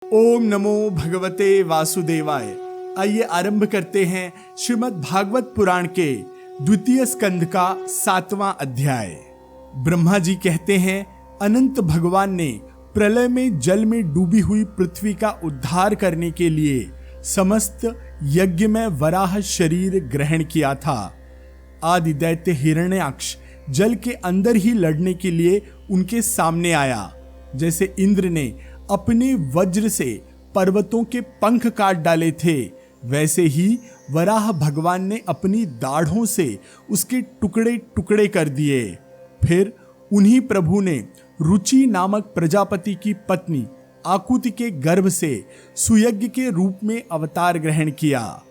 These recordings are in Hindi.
ओम नमो भगवते वासुदेवाय। आइए आरंभ करते हैं श्रीमद् भागवत पुराण के द्वितीय स्कंध का 7वां अध्याय। ब्रह्मा जी कहते हैं, अनंत भगवान ने प्रलय में जल में डूबी हुई पृथ्वी का उद्धार करने के लिए समस्त यज्ञ में वराह शरीर ग्रहण किया था। आदि दैत्य हिरण्याक्ष जल के अंदर ही लड़ने के लिए उनके सामने आया। जैसे इंद्र ने अपने वज्र से पर्वतों के पंख काट डाले थे, वैसे ही वराह भगवान ने अपनी दाढ़ों से उसके टुकड़े टुकड़े कर दिए। फिर उन्हीं प्रभु ने रुचि नामक प्रजापति की पत्नी आकुति के गर्भ से सुयज्ञ के रूप में अवतार ग्रहण किया।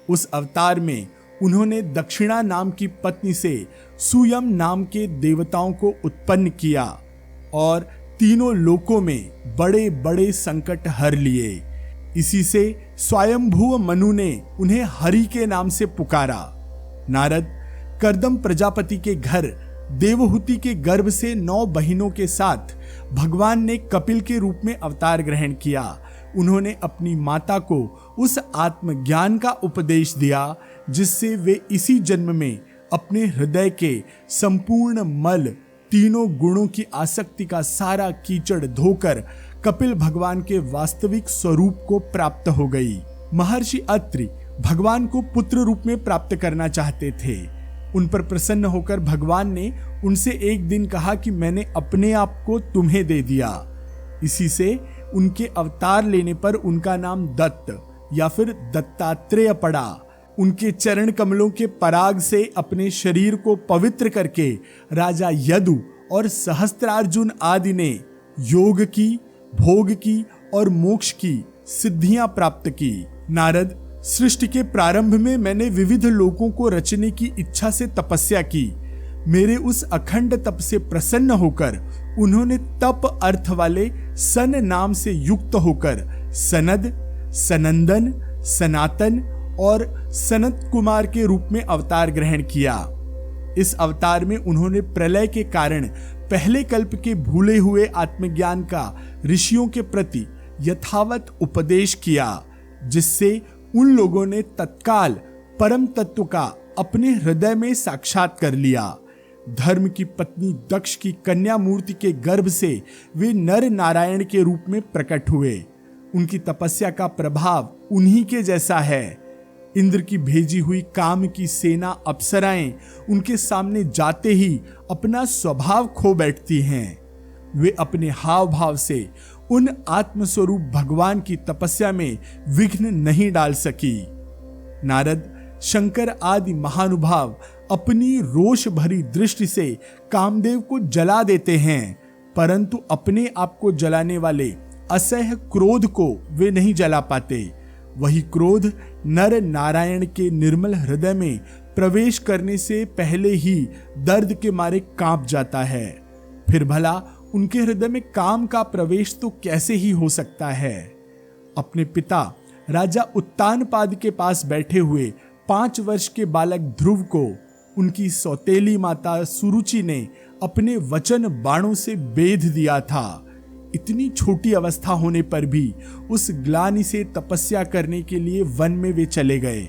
उस अवतार में उन्होंने दक्षिणा नाम की पत्नी से सुयम नाम के देवताओं को उत्पन्न किया और तीनों लोकों में बड़े बड़े संकट हर लिए। इसी से स्वयंभू मनु ने उन्हें हरि के नाम से पुकारा। नारद कर्दम प्रजापति के घर देवहूति के गर्भ से 9 बहिनों के साथ भगवान ने कपिल के रूप में अवतार ग्रहण किया। उन्होंने अपनी माता को उस आत्मज्ञान का उपदेश दिया जिससे वे इसी जन्म में अपने हृदय के संपूर्ण मल, तीनों गुणों की आसक्ति का सारा कीचड़ धोकर कपिल भगवान के वास्तविक स्वरूप को प्राप्त हो गई। महर्षि अत्रि भगवान को पुत्र रूप में प्राप्त करना चाहते थे। उन पर प्रसन्न होकर भगवान ने उनसे एक दिन कहा कि मैंने अपने आप को तुम्हें दे दिया। इसी से उनके अवतार लेने पर उनका नाम दत्त या फिर दत्तात्रेय पड़ा। उनके चरण कमलों के पराग से अपने शरीर को पवित्र करके राजा यदु और सहस्त्रार्जुन आदि ने योग की, भोग की और मोक्ष की सिद्धियां प्राप्त की। नारद, सृष्टि के प्रारंभ में मैंने विविध लोकों को रचने की इच्छा से तपस्या की। मेरे उस अखंड तप से प्रसन्न होकर उन्होंने तप अर्थ वाले सन नाम से युक्त होकर सनद, सनंदन, सनातन और सनत कुमार के रूप में अवतार ग्रहण किया। इस अवतार में उन्होंने प्रलय के कारण पहले कल्प के भूले हुए आत्मज्ञान का ऋषियों के प्रति यथावत उपदेश किया, जिससे उन लोगों ने तत्काल परम तत्व का अपने हृदय में साक्षात कर लिया। धर्म की पत्नी दक्ष की कन्या मूर्ति के गर्भ से वे नर नारायण के रूप में प्रकट हुए। उनकी तपस्या का प्रभाव उन्हीं के जैसा है। इंद्र की भेजी हुई काम की सेना अप्सराएं उनके सामने जाते ही अपना स्वभाव खो बैठती हैं। वे अपने हाव भाव से उन आत्मस्वरूप भगवान की तपस्या में विघ्न नहीं डाल सकी। नारद, शंकर आदि महानुभाव अपनी रोष भरी दृष्टि से कामदेव को जला देते हैं, परंतु अपने आप को जलाने वाले असह्य क्रोध को वे नहीं जला पाते। वही क्रोध नर नारायण के निर्मल हृदय में प्रवेश करने से पहले ही दर्द के मारे कांप जाता है। फिर भला उनके हृदय में काम का प्रवेश तो कैसे ही हो सकता है। अपने पिता राजा उत्तानपाद के पास बैठे हुए 5 वर्ष के बालक ध्रुव को उनकी सौतेली माता सुरुचि ने अपने वचन बाणों से बेध दिया था। इतनी छोटी अवस्था होने पर भी उस ग्लानि से तपस्या करने के लिए वन में वे चले गए।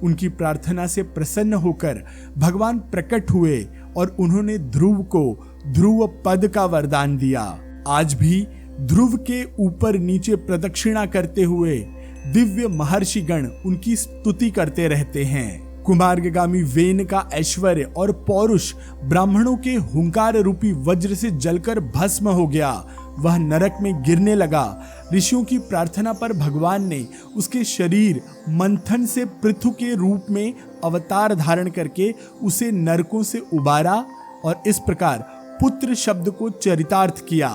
उनकी प्रार्थना से प्रसन्न होकर भगवान प्रकट हुए और उन्होंने ध्रुव को ध्रुव पद का वरदान दिया। आज भी ध्रुव के ऊपर नीचे प्रदक्षिणा करते हुए दिव्य महर्षिगण उनकी स्तुति करते रहते हैं। कुमार्गामी वेन का ऐश्वर्य और पौरुष ब्राह्मणों के हुंकार रूपी वज्र से जलकर भस्म हो गया। वह नरक में गिरने लगा। ऋषियों की प्रार्थना पर भगवान ने उसके शरीर मंथन से पृथु के रूप में अवतार धारण करके उसे नरकों से उबारा और इस प्रकार पुत्र शब्द को चरितार्थ किया।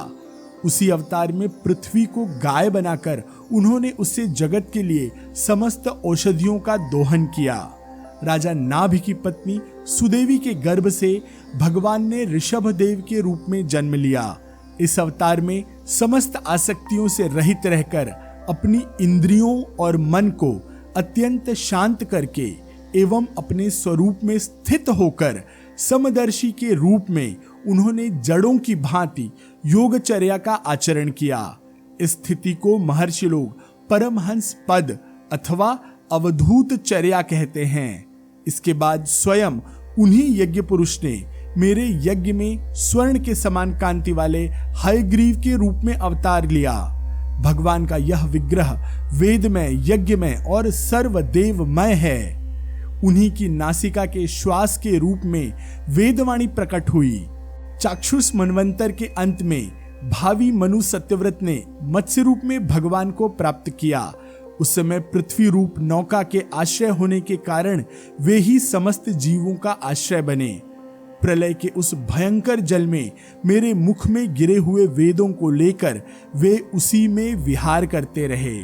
उसी अवतार में पृथ्वी को गाय बनाकर उन्होंने उससे जगत के लिए समस्त औषधियों का दोहन किया। राजा नाभि की पत्नी सुदेवी के गर्भ से भगवान ने ऋषभ देव के रूप में जन्म लिया। इस अवतार में समस्त आसक्तियों से रहित रहकर अपनी इंद्रियों और मन को अत्यंत शांत करके एवं अपने स्वरूप में स्थित होकर समदर्शी के रूप में उन्होंने जड़ों की भांति योगचर्या का आचरण किया। इस स्थिति को महर्षि लोग परमहंस पद अथवा अवधूत चर्या कहते हैं। इसके बाद स्वयं उन्हीं यज्ञ पुरुष ने मेरे यज्ञ में स्वर्ण के समान कांति वाले हयग्रीव के रूप में अवतार लिया। भगवान का यह विग्रह वेदमय, यज्ञमय और सर्वदेवमय है। उन्हीं की नासिका के श्वास के रूप में वेदवाणी प्रकट हुई। चाक्षुष मनवंतर के अंत में भावी मनु सत्यव्रत ने मत्स्य रूप में भगवान को प्राप्त किया। उस समय पृथ्वी रूप नौका के आश्रय होने के कारण वे ही समस्त जीवों का आश्रय बने। प्रलय के उस भयंकर जल में मेरे मुख में गिरे हुए वेदों को लेकर वे उसी में विहार करते रहे।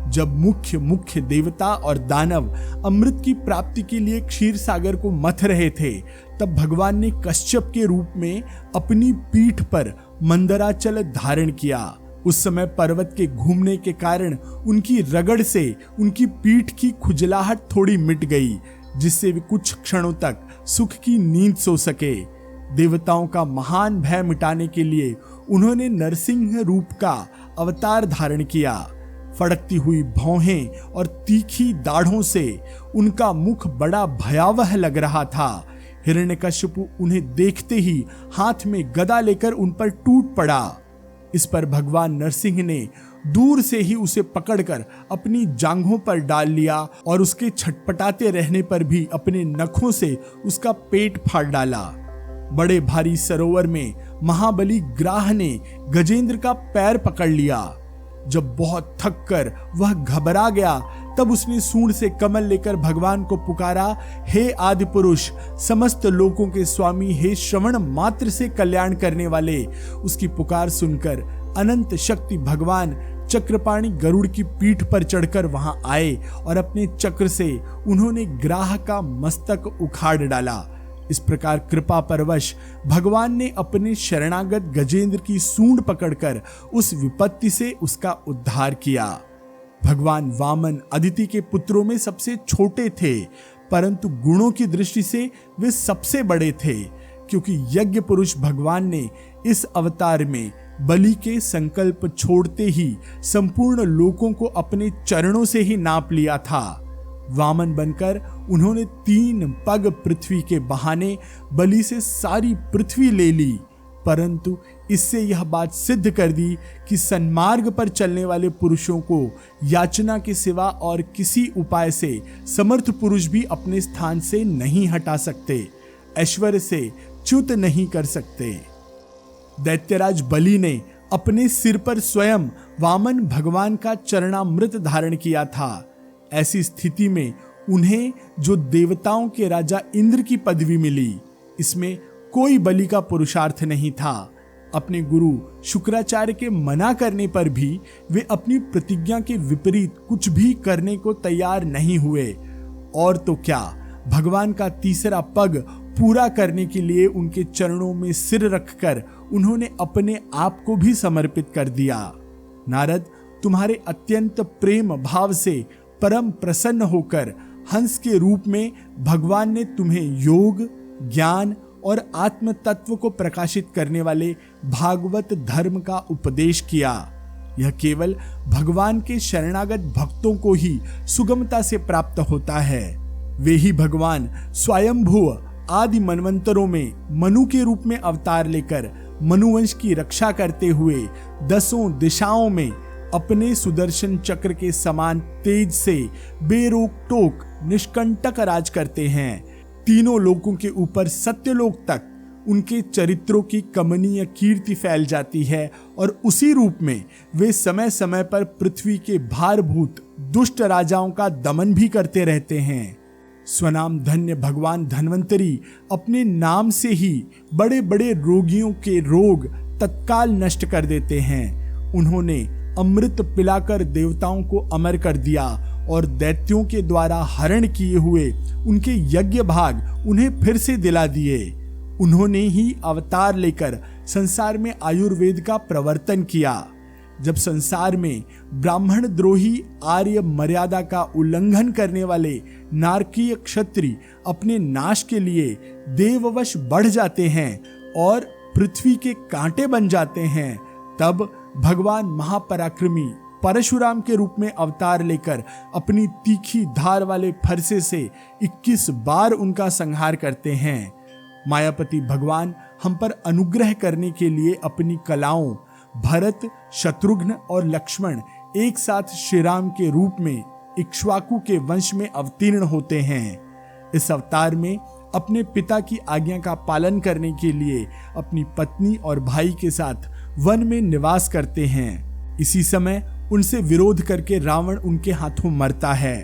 जब मुख्य देवता और दानव अमृत की प्राप्ति के लिए क्षीर सागर को मथ रहे थे, तब भगवान ने कश्यप के रूप में अपनी पीठ पर मंदराचल धारण किया। उस समय पर्वत के घूमने के कारण उनकी रगड़ से उनकी पीठ की खुजलाहट थोड़ी मिट गई, जिससे वे कुछ क्षणों तक सुख की नींद सो सके। देवताओं का महान भय मिटाने के लिए उन्होंने नरसिंह रूप का अवतार धारण किया। फड़कती हुई भौहें और तीखी दाढ़ों से उनका मुख बड़ा भयावह लग रहा था। हिरण्यकश्यपु उन्हें देखते ही हाथ में गदा लेकर उन पर टूट पड़ा। इस पर भगवान नरसिंह ने दूर से ही उसे पकड़कर अपनी जांघों पर डाल लिया और उसके छटपटाते रहने पर भी अपने नखों से उसका पेट फाड़ डाला। बड़े भारी सरोवर में महाबली ग्राह ने गजेंद्र का पैर पकड़ लिया। जब बहुत थक कर वह घबरा गया, तब उसने सूंड से कमल लेकर भगवान को पुकारा, हे आदि पुरुष, समस्त लोकों के स्वामी, हे श्रवण मात्र से कल्याण करने वाले। उसकी पुकार सुनकर अनंत शक्ति भगवान चक्रपाणी गरुड़ की पीठ पर चढ़कर वहां आए और अपने चक्र से उन्होंने ग्राह का मस्तक उखाड़ डाला। इस प्रकार कृपा परवश भगवान ने अपने शरणागत गजेंद्र की सूंड पकड़कर उस विपत्ति से उसका उद्धार किया। भगवान वामन अदिति के पुत्रों में सबसे छोटे थे, परंतु गुणों की दृष्टि से वे सबसे बड़े थे, क्योंकि यज्ञ पुरुष भगवान ने इस अवतार में बलि के संकल्प छोड़ते ही संपूर्ण लोकों को अपने चरणों से ही नाप लिया था। वामन बनकर उन्होंने 3 पग पृथ्वी के बहाने बलि से सारी पृथ्वी ले ली, परंतु इससे यह बात सिद्ध कर दी कि सन्मार्ग पर चलने वाले पुरुषों को याचना के सिवा और किसी उपाय से समर्थ पुरुष भी अपने स्थान से नहीं हटा सकते, ऐश्वर्य से च्युत नहीं कर सकते। दैत्यराज बलि ने अपने सिर पर स्वयं वामन भगवान का चरणामृत धारण किया था। ऐसी स्थिति में उन्हें जो देवताओं के राजा इंद्र की पदवी मिली, इसमें कोई बलि का पुरुषार्थ नहीं था। अपने गुरु शुक्राचार्य के मना करने पर भी वे अपनी प्रतिज्ञा के विपरीत कुछ भी करने को तैयार नहीं हुए। और तो क्या, भगवान का तीसरा पग पूरा करने के लिए उनके चरणों में सिर रखकर उन्होंने अपने आप को भी समर्पित कर दिया। नारद, तुम्हारे अत्यंत प्रेम भाव से परम प्रसन्न होकर हंस के रूप में भगवान ने तुम्हें योग, ज्ञान और आत्म तत्व को प्रकाशित करने वाले भागवत धर्म का उपदेश किया। यह केवल भगवान के शरणागत भक्तों को ही सुगमता से प्राप्त होता है। वे ही भगवान स्वयंभू आदि मनवंतरों में मनु के रूप में अवतार लेकर मनुवंश की रक्षा करते हुए 10 दिशाओं में अपने सुदर्शन चक्र के समान तेज से बेरोक टोक निष्कंटक राज करते हैं। तीनों लोकों के ऊपर सत्यलोक तक उनके चरित्रों की कमनीय कीर्ति फैल जाती है और उसी रूप में वे समय समय पर पृथ्वी के भारभूत दुष्ट राजाओं का दमन भी करते रहते हैं। स्वनाम धन्य भगवान धन्वंतरी अपने नाम से ही बड़े बड़े रोगियों के रोग तत्काल नष्ट कर देते हैं। उन्होंने अमृत पिलाकर देवताओं को अमर कर दिया और दैत्यों के द्वारा हरण किए हुए उनके यज्ञ भाग उन्हें फिर से दिला दिए। उन्होंने ही अवतार लेकर संसार में आयुर्वेद का प्रवर्तन किया। जब संसार में ब्राह्मण द्रोही आर्य मर्यादा का उल्लंघन करने वाले नारकीय क्षत्रिय अपने नाश के लिए देववश बढ़ जाते हैं और पृथ्वी के कांटे बन जाते हैं, तब भगवान महापराक्रमी परशुराम के रूप में अवतार लेकर अपनी तीखी धार वाले फरसे से 21 बार उनका संहार करते हैं। मायापति भगवान हम पर अनुग्रह करने के लिए अपनी कलाओं भरत, शत्रुघ्न और लक्ष्मण एक साथ श्री राम के रूप में इक्ष्वाकु के वंश में अवतीर्ण होते हैं। इस अवतार में अपने पिता की आज्ञा का पालन करने के लिए अपनी पत्नी और भाई के साथ वन में निवास करते हैं। इसी समय उनसे विरोध करके रावण उनके हाथों मरता है।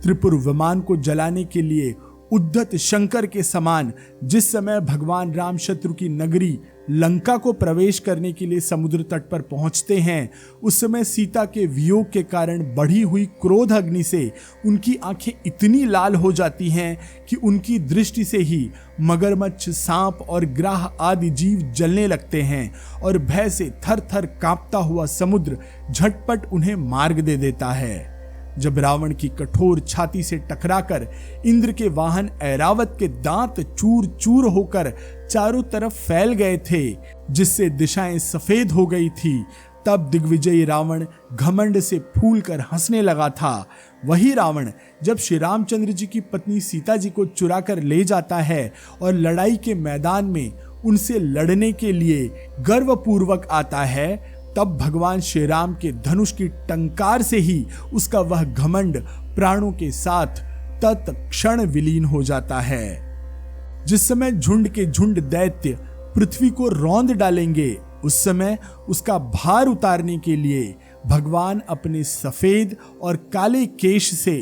त्रिपुर विमान को जलाने के लिए उद्धत शंकर के समान जिस समय भगवान राम शत्रु की नगरी लंका को प्रवेश करने के लिए समुद्र तट पर पहुंचते हैं, उस समय सीता के वियोग के कारण बढ़ी हुई क्रोध अग्नि से उनकी आंखें इतनी लाल हो जाती हैं कि उनकी दृष्टि से ही मगरमच्छ, सांप और ग्राह आदि जीव जलने लगते हैं और भय से थर थर कांपता हुआ समुद्र झटपट उन्हें मार्ग दे देता है। जब रावण की कठोर छाती से टकराकर इंद्र के वाहन ऐरावत के दांत चूर चूर होकर चारों तरफ फैल गए थे, जिससे दिशाएं सफेद हो गई थी, तब दिग्विजयी रावण घमंड से फूलकर हंसने लगा था। वही रावण जब श्री रामचंद्र जी की पत्नी सीता जी को चुरा कर ले जाता है और लड़ाई के मैदान में उनसे लड़ने के लिए गर्वपूर्वक आता है, तब भगवान श्री राम के धनुष की टंकार से ही उसका वह घमंड प्राणों के साथ तत्क्षण विलीन हो जाता है। जिस समय झुंड के झुंड दैत्य पृथ्वी को रौंद डालेंगे, उस समय उसका भार उतारने के लिए भगवान अपने सफेद और काले केश से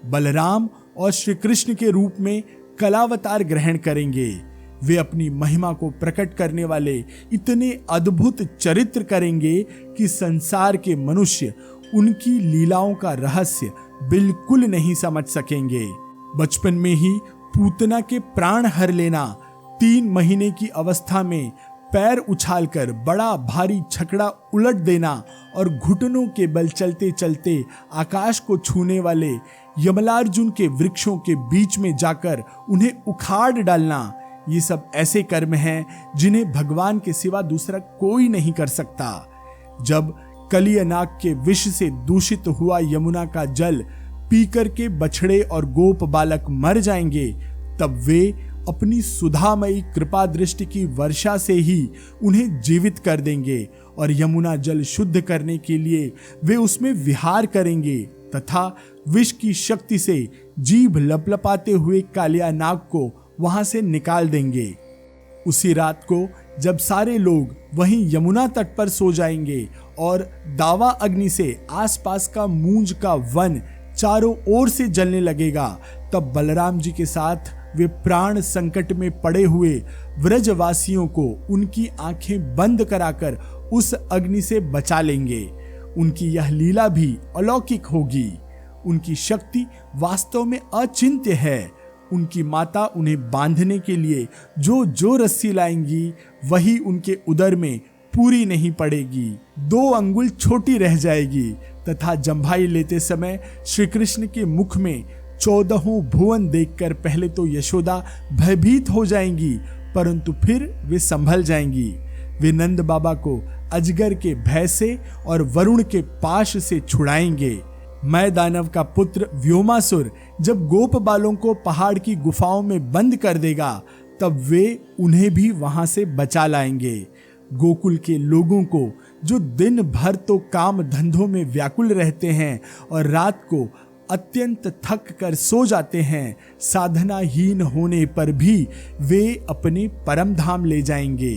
बलराम और श्री कृष्ण के रूप में कलावतार ग्रहण करेंगे। वे अपनी महिमा को प्रकट करने वाले इतने अद्भुत चरित्र करेंगे कि संसार के मनुष्य उनकी लीलाओं का रहस्य बिल्कुल नहीं समझ सकेंगे। बचपन में ही पूतना के प्राण हर लेना, 3 महीने की अवस्था में पैर उछालकर बड़ा भारी छकड़ा उलट देना और घुटनों के बल चलते चलते आकाश को छूने वाले यमलार्जुन के वृक्षों के बीच में जाकर उन्हें उखाड़ डालना, ये सब ऐसे कर्म हैं जिन्हें भगवान के सिवा दूसरा कोई नहीं कर सकता। जब कलियनाग के विष से दूषित हुआ यमुना का जल पीकर के बछड़े और गोप बालक मर जाएंगे, तब वे अपनी सुधामयी कृपा दृष्टि की वर्षा से ही उन्हें जीवित कर देंगे और यमुना जल शुद्ध करने के लिए वे उसमें विहार करेंगे तथा विष की शक्ति से जीभ लपलपाते हुए कालियानाग को वहां से निकाल देंगे। उसी रात को जब सारे लोग वहीं यमुना तट पर सो जाएंगे और दावा अग्नि से आसपास का मूंज का वन चारों ओर से जलने लगेगा, तब बलराम जी के साथ वे प्राण संकट में पड़े हुए व्रजवासियों को उनकी आंखें बंद कराकर उस अग्नि से बचा लेंगे। उनकी यह लीला भी अलौकिक होगी। उनकी शक्ति वास्तव में अचिंत्य है। उनकी माता उन्हें बांधने के लिए जो रस्सी लाएंगी, वही उनके उदर में पूरी नहीं पड़ेगी, 2 अंगुल छोटी रह जाएगी तथा जम्भाई लेते समय श्री कृष्ण के मुख में 14 भुवन देखकर पहले तो यशोदा भयभीत हो जाएंगी, परंतु फिर वे संभल जाएंगी। वे नंद बाबा को अजगर के भय से और वरुण के पाश से छुड़ाएंगे। मैं दानव का पुत्र व्योमासुर जब गोप बालों को पहाड़ की गुफाओं में बंद कर देगा, तब वे उन्हें भी वहां से बचा लाएंगे। गोकुल के लोगों को जो दिन भर तो काम धंधों में व्याकुल रहते हैं और रात को अत्यंत थक कर सो जाते हैं, साधनाहीन होने पर भी वे अपने परम धाम ले जाएंगे।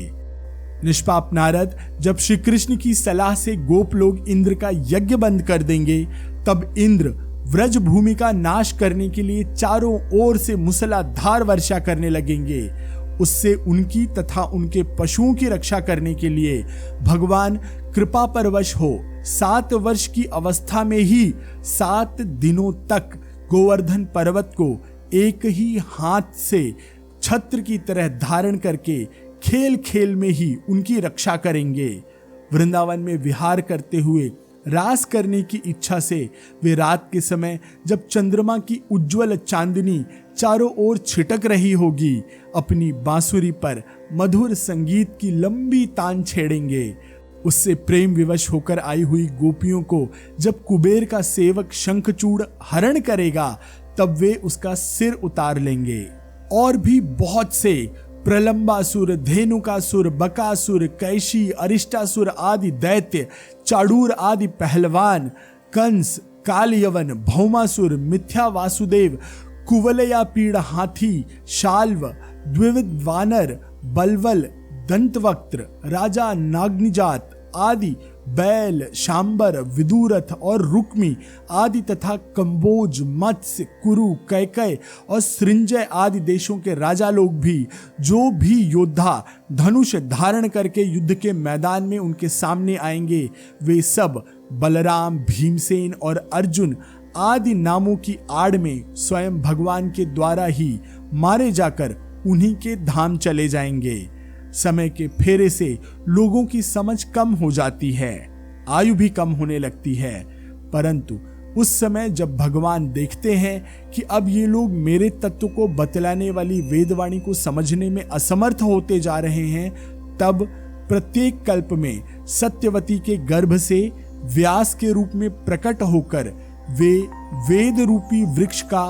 निष्पाप नारद जब श्री कृष्ण की सलाह से गोप लोग इंद्र का यज्ञ बंद कर देंगे, तब इंद्र व्रज भूमि का नाश करने के लिए चारों ओर से मूसलाधार वर्षा करने लगेंगे। उससे उनकी तथा उनके पशुओं की रक्षा करने के लिए भगवान कृपा परवश हो 7 वर्ष की अवस्था में ही 7 दिनों तक गोवर्धन पर्वत को एक ही हाथ से छत्र की तरह धारण करके खेल खेल में ही उनकी रक्षा करेंगे। वृंदावन में विहार करते हुए रास करने की इच्छा से वे रात के समय जब चंद्रमा की उज्जवल चांदनी चारों ओर छिटक रही होगी, अपनी बांसुरी पर मधुर संगीत की लंबी तान छेड़ेंगे। उससे प्रेम विवश होकर आई हुई गोपियों को जब कुबेर का सेवक शंखचूड़ हरण करेगा तब वे उसका सिर उतार लेंगे। और भी बहुत से प्रलंबासुर, धेनुकासुर, बकासुर, कैशी, अरिष्टासुर आदि दैत्य, चाडूर आदि पहलवान, कंस, कालयवन, भौमासुर, मिथ्या वासुदेव, कुवलया पीड़ हाथी, शाल्व, द्विविध वानर, बलवल, दंतवक्त्र, राजा नागनिजात आदि, बैल, शांबर, विदुरथ और रुक्मी आदि तथा कंबोज, मत्स्य, कुरु, कैकय और सृंजय आदि देशों के राजा लोग भी, जो भी योद्धा धनुष धारण करके युद्ध के मैदान में उनके सामने आएंगे, वे सब बलराम, भीमसेन और अर्जुन आदि नामों की आड़ में स्वयं भगवान के द्वारा ही मारे जाकर उन्हीं के धाम चले जाएंगे। समय के फेरे से लोगों की समझ कम हो जाती है, आयु भी कम होने लगती है, परंतु उस समय जब भगवान देखते हैं कि अब ये लोग मेरे तत्व को बतलाने वाली वेदवाणी को समझने में असमर्थ होते जा रहे हैं, तब प्रत्येक कल्प में सत्यवती के गर्भ से व्यास के रूप में प्रकट होकर वे वेद रूपी वृक्ष का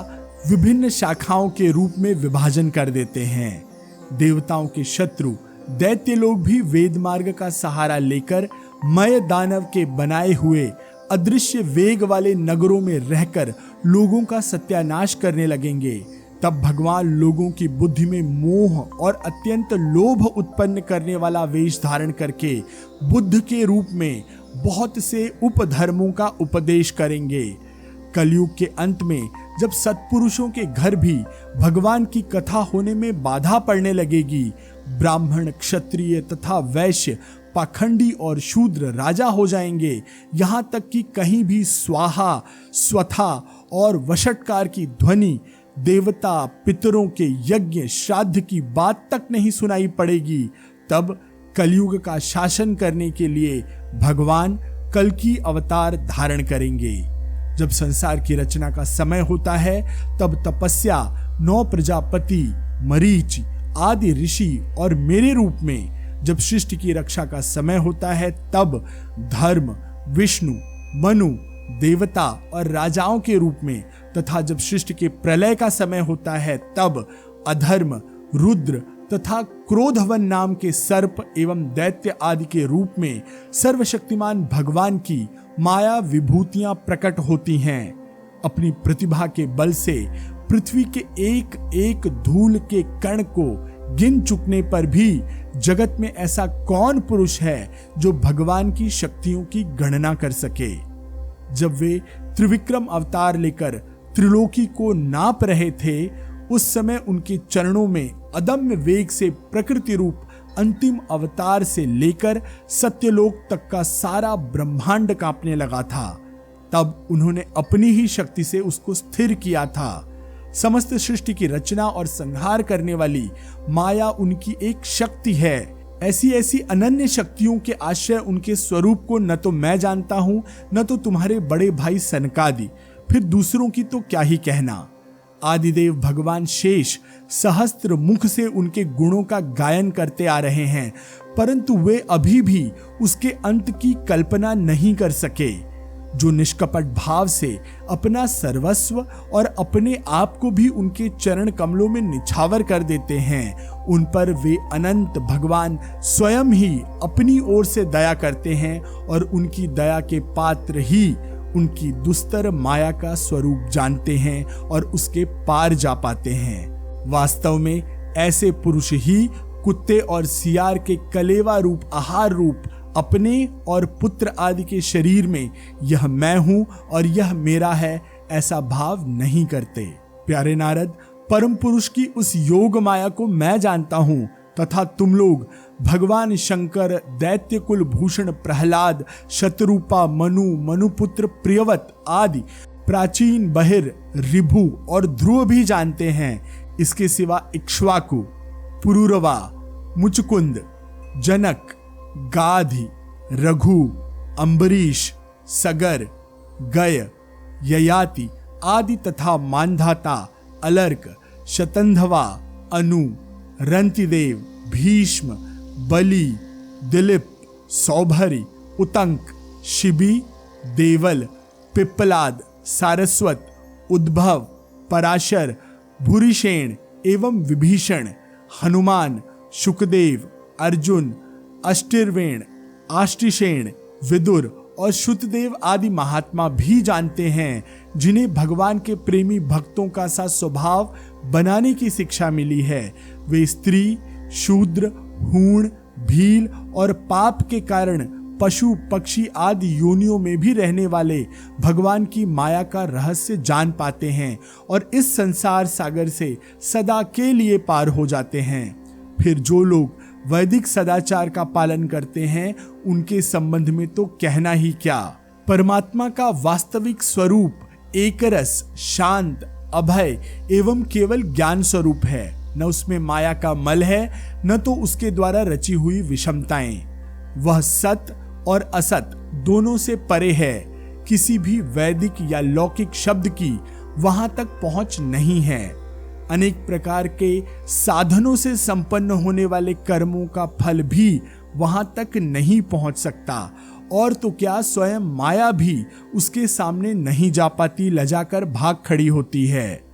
विभिन्न शाखाओं के रूप में विभाजन कर देते हैं। देवताओं के शत्रु दैत्य लोग भी वेद मार्ग का सहारा लेकर मय दानव के बनाए हुए अदृश्य वेग वाले नगरों में रहकर लोगों का सत्यानाश करने लगेंगे। तब भगवान लोगों की बुद्धि में मोह और अत्यंत लोभ उत्पन्न करने वाला वेश धारण करके बुद्ध के रूप में बहुत से उपधर्मों का उपदेश करेंगे। कलयुग के अंत में जब सत्पुरुषों के घर भी भगवान की कथा होने में बाधा पड़ने लगेगी, ब्राह्मण, क्षत्रिय तथा वैश्य, पाखंडी और शूद्र राजा हो जाएंगे, यहाँ तक कि कहीं भी स्वाहा, स्वथा और वषटकार की ध्वनि, देवता पितरों के यज्ञ श्राद्ध की बात तक नहीं सुनाई पड़ेगी। तब कलयुग का शासन करने के लिए भगवान कल्कि अवतार धारण करेंगे। जब संसार की रचना का समय होता है तब तपस्या, 9 प्रजापति, मरीच आदि ऋषि और मेरे रूप में जब सृष्टि की रक्षा का समय होता है तब धर्म, विष्णु, मनु, देवता और राजाओं के रूप में तथा जब सृष्टि के प्रलय का समय होता है तब अधर्म, रुद्र तथा क्रोधवन नाम के सर्प एवं दैत्य आदि के रूप में सर्वशक्तिमान भगवान की माया विभूतियां प्रकट होती हैं। अपनी प्रतिभा के बल से पृथ्वी के एक एक धूल के कण को गिन चुकने पर भी जगत में ऐसा कौन पुरुष है जो भगवान की शक्तियों की गणना कर सके। जब वे त्रिविक्रम अवतार लेकर त्रिलोकी को नाप रहे थे, उस समय उनके चरणों में अदम्य वेग से प्रकृति रूप अंतिम अवतार से लेकर सत्यलोक तक का सारा ब्रह्मांड कांपने लगा था। तब उन्होंने अपनी ही शक्ति से उसको स्थिर किया था। समस्त सृष्टि की रचना और संहार करने वाली माया उनकी एक शक्ति है। ऐसी ऐसी अनन्य शक्तियों के आश्रय उनके स्वरूप को न तो मैं जानता हूं, न तो तुम्हारे बड़े भाई सनकादि, फिर दूसरों की तो क्या ही कहना। आदिदेव भगवान शेष सहस्त्र मुख से उनके गुणों का गायन करते आ रहे हैं, परंतु वे अभी भी उसके अंत की कल्पना नहीं कर सके। जो निष्कपट भाव से अपना सर्वस्व और अपने आप को भी उनके चरण कमलों में निछावर कर देते हैं, उन पर वे अनंत भगवान स्वयं ही अपनी ओर से दया करते हैं और उनकी दया के पात्र ही उनकी दुस्तर माया का स्वरूप जानते हैं और उसके पार जा पाते हैं। वास्तव में ऐसे पुरुष ही कुत्ते और सियार के कलेवा रूप आहार रूप अपने और पुत्र आदि के शरीर में यह मैं हूं और यह मेरा है ऐसा भाव नहीं करते। प्यारे नारद, परम पुरुष की उस योग माया को मैं जानता हूं तथा तुम लोग भगवान शंकर, दैत्य कुल भूषण प्रहलाद, शतरूपा, मनु, मनुपुत्र प्रियवत आदि प्राचीन बहिर, ऋभु और ध्रुव भी जानते हैं। इसके सिवा इक्ष्वाकु, पुरुरवा, मुचकुंद, जनक, गाधि, रघु, अम्बरीश, सगर, गय, ययाति आदि तथा मानधाता, अलर्क, शतंधवा, अनु, रंतिदेव, भीष्म, बलि, दिलीप, सौभरी, उतंक, शिबी, देवल, पिप्पलाद, सारस्वत, उद्भव, पराशर, भूरिशेन एवं विभीषण, हनुमान, शुकदेव, अर्जुन, अष्टिर्वेण, आष्टिशेन, विदुर और श्रुतदेव आदि महात्मा भी जानते हैं, जिन्हें भगवान के प्रेमी भक्तों का सा स्वभाव बनाने की शिक्षा मिली है। वे स्त्री, शूद्र, हूण, भील और पाप के कारण पशु, पक्षी आदि योनियों में भी रहने वाले भगवान की माया का रहस्य जान पाते हैं और इस संसार सागर से सदा के लिए पार हो जाते हैं। फिर जो लोग वैदिक सदाचार का पालन करते हैं, उनके संबंध में तो कहना ही क्या। परमात्मा का वास्तविक स्वरूप एकरस, शांत, अभय एवं केवल ज्ञान स्वरूप है। न उसमें माया का मल है, न तो उसके द्वारा रची हुई विषमताएं। वह सत और असत दोनों से परे है। किसी भी वैदिक या लौकिक शब्द की वहां तक पहुंच नहीं है। अनेक प्रकार के साधनों से संपन्न होने वाले कर्मों का फल भी वहां तक नहीं पहुंच सकता, और तो क्या स्वयं माया भी उसके सामने नहीं जा पाती, लजाकर भाग खड़ी होती है।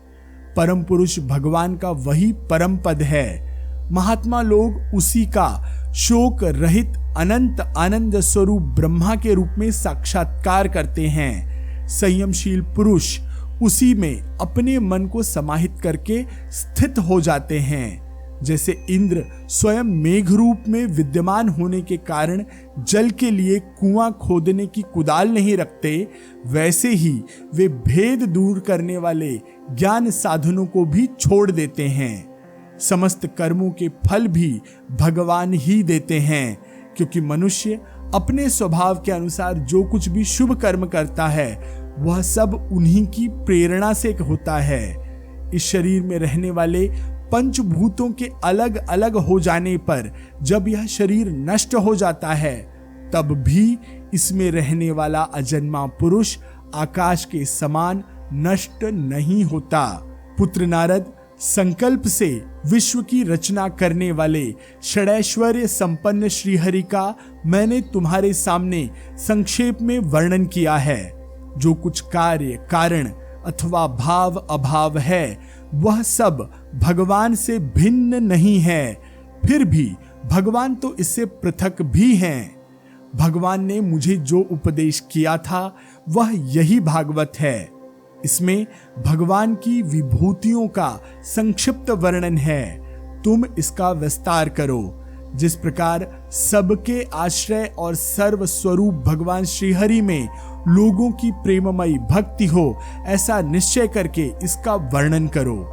परम पुरुष भगवान का वही परम पद है। महात्मा लोग उसी का शोक रहित अनंत आनंद स्वरूप ब्रह्मा के रूप में साक्षात्कार करते हैं। संयमशील पुरुष उसी में अपने मन को समाहित करके स्थित हो जाते हैं। जैसे इंद्र स्वयं मेघ रूप में विद्यमान होने के कारण जल के लिए कुआं खोदने की कुदाल नहीं रखते, वैसे ही वे भेद दूर करने वाले ज्ञान साधनों को भी छोड़ देते हैं। समस्त कर्मों के फल भी भगवान ही देते हैं, क्योंकि मनुष्य अपने स्वभाव के अनुसार जो कुछ भी शुभ कर्म करता है, वह सब उन्हीं की प्रेरणा से होता है। इस शरीर में रहने वाले पंचभूतों के अलग अलग हो जाने पर जब यह शरीर नष्ट हो जाता है, तब भी इसमें रहने वाला अजन्मा पुरुष आकाश के समान नष्ट नहीं होता। पुत्र नारद, संकल्प से विश्व की रचना करने वाले षडैश्वर्य संपन्न श्रीहरि का मैंने तुम्हारे सामने संक्षेप में वर्णन किया है। जो कुछ कार्य, कारण अथवा भाव अभाव है, वह सब भगवान से भिन्न नहीं है। फिर भी भगवान तो इससे पृथक भी हैं। भगवान ने मुझे जो उपदेश किया था, वह यही भागवत है। इसमें भगवान की विभूतियों का संक्षिप्त वर्णन है। तुम इसका विस्तार करो। जिस प्रकार सबके आश्रय और सर्व स्वरूप भगवान श्रीहरि में लोगों की प्रेममयी भक्ति हो, ऐसा निश्चय करके इसका वर्णन करो।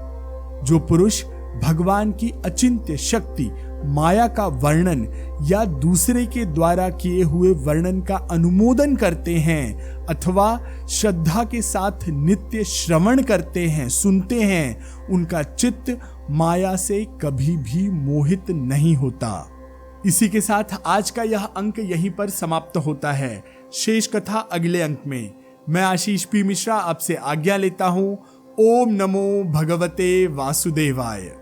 जो पुरुष भगवान की अचिंत्य शक्ति माया का वर्णन या दूसरे के द्वारा किए हुए वर्णन का अनुमोदन करते हैं अथवा श्रद्धा के साथ नित्य श्रवण करते हैं, सुनते हैं, उनका चित्त माया से कभी भी मोहित नहीं होता। इसी के साथ आज का यह अंक यहीं पर समाप्त होता है। शेष कथा अगले अंक में। मैं आशीष पी मिश्रा आपसे आज्ञा लेता हूं। ओम नमो भगवते वासुदेवाय।